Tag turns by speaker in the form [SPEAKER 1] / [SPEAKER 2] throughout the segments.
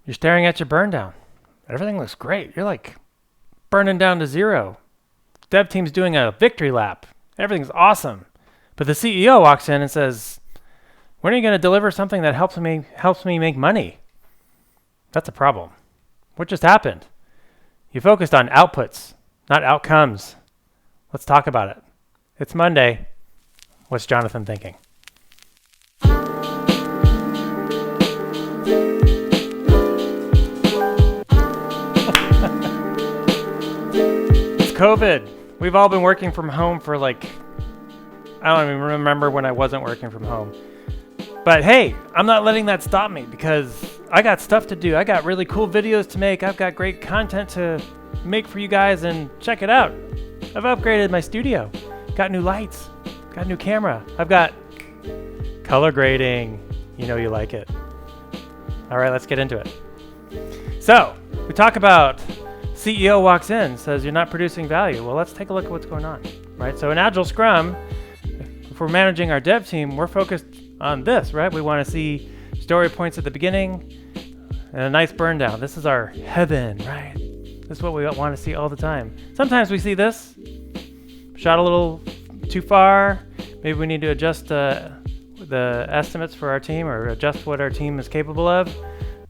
[SPEAKER 1] You're staring at your burn down. Everything looks great. You're like burning down to zero. Dev team's doing a victory lap. Everything's awesome. But the CEO walks in and says, when are you going to deliver something that helps me make money? That's a problem. What just happened? You focused on outputs, not outcomes. Let's talk about it. It's Monday. What's Jonathan thinking? It's COVID. We've all been working from home for I don't even remember when I wasn't working from home. But hey, I'm not letting that stop me because I got stuff to do. I got really cool videos to make. I've got great content to make for you guys, and check it out. I've upgraded my studio. Got new lights. Got a new camera. I've got color grading. You know you like it. All right, let's get into it. So we talk about CEO walks in, says you're not producing value. Well, let's take a look at what's going on, right? So in Agile Scrum, if we're managing our dev team, we're focused on this, right? We want to see story points at the beginning and a nice burn down. This is our heaven, right? This is what we want to see all the time. Sometimes we see this, shot a little too far. Maybe we need to adjust the estimates for our team, or adjust what our team is capable of.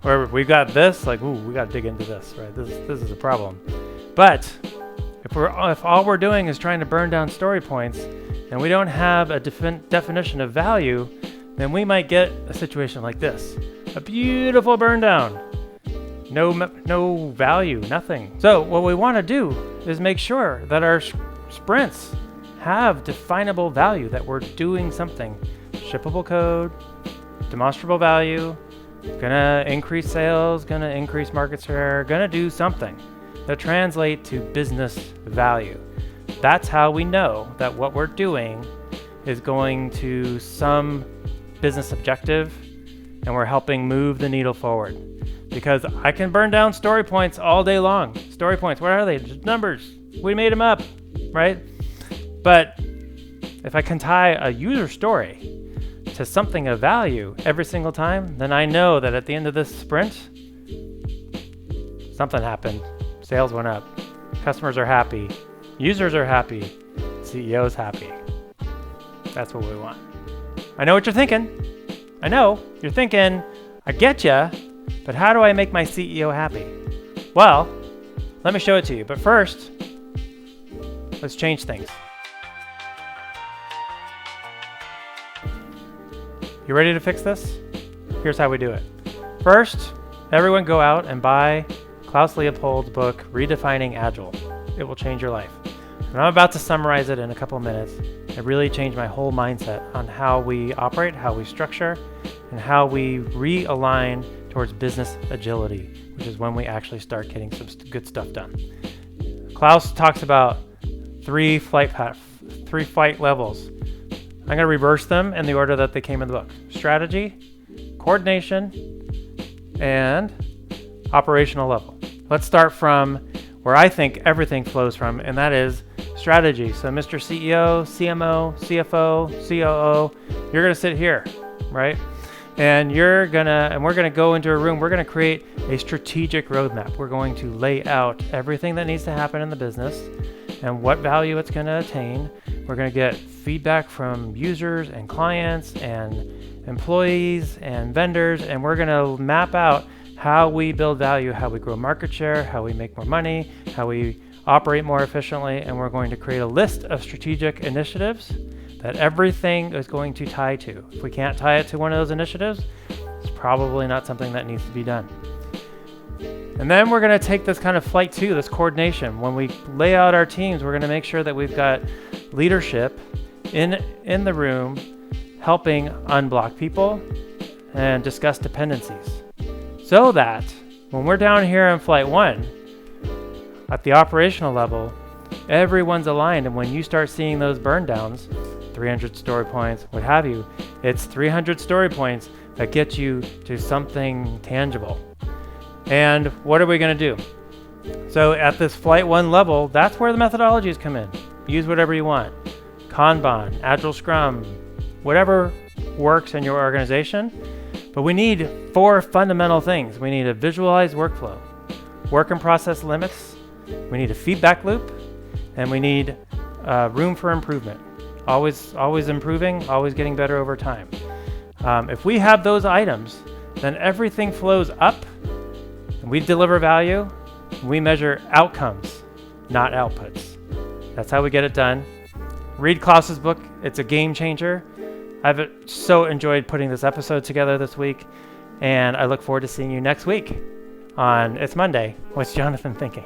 [SPEAKER 1] Or we've got this, we got to dig into this, right? This is a problem. But if all we're doing is trying to burn down story points, and we don't have a definition of value, then we might get a situation like this: a beautiful burn down, no value, nothing. So what we want to do is make sure that our sprints have definable value, that we're doing something. Shippable code, demonstrable value, gonna increase sales, gonna increase market share, gonna do something that translate to business value. That's how we know that what we're doing is going to some business objective and we're helping move the needle forward. Because I can burn down story points all day long. Story points, what are they? Just numbers. We made them up, right? But if I can tie a user story to something of value every single time, then I know that at the end of this sprint, something happened. Sales went up. Customers are happy. Users are happy. CEO's happy. That's what we want. I know what you're thinking. I know. You're thinking, I get ya, but how do I make my CEO happy? Well, let me show it to you. But first, let's change things. You ready to fix this? Here's how we do it. First, everyone go out and buy Klaus Leopold's book, Redefining Agile. It will change your life. And I'm about to summarize it in a couple of minutes. It really changed my whole mindset on how we operate, how we structure, and how we realign towards business agility, which is when we actually start getting some good stuff done. Klaus talks about three flight levels. I'm going to reverse them in the order that they came in the book: strategy, coordination, and operational level. Let's start from where I think everything flows from, and that is strategy. So Mr. CEO, CMO, CFO, COO, you're going to sit here, right? And we're going to go into a room. We're going to create a strategic roadmap. We're going to lay out everything that needs to happen in the business and what value it's going to attain. We're going to get feedback from users and clients and employees and vendors, and we're going to map out how we build value, how we grow market share, how we make more money, how we operate more efficiently, and we're going to create a list of strategic initiatives that everything is going to tie to. If we can't tie it to one of those initiatives, it's probably not something that needs to be done. And then we're going to take this kind of flight two, this coordination. When we lay out our teams, we're going to make sure that we've got leadership in the room helping unblock people and discuss dependencies, so that when we're down here in flight one at the operational level, everyone's aligned. And when you start seeing those burn downs, 300 story points, what have you, it's 300 story points that get you to something tangible. And what are we going to do? So at this flight one level, that's where the methodologies come in. Use whatever you want. Kanban, Agile Scrum, whatever works in your organization. But we need 4 fundamental things. We need a visualized workflow, work and process limits, we need a feedback loop, and we need room for improvement. Always improving, always getting better over time. If we have those items, then everything flows up, and we deliver value, and we measure outcomes, not outputs. That's how we get it done. Read Klaus's book. It's a game changer. I've so enjoyed putting this episode together this week, and I look forward to seeing you next week on It's Monday. What's Jonathan thinking?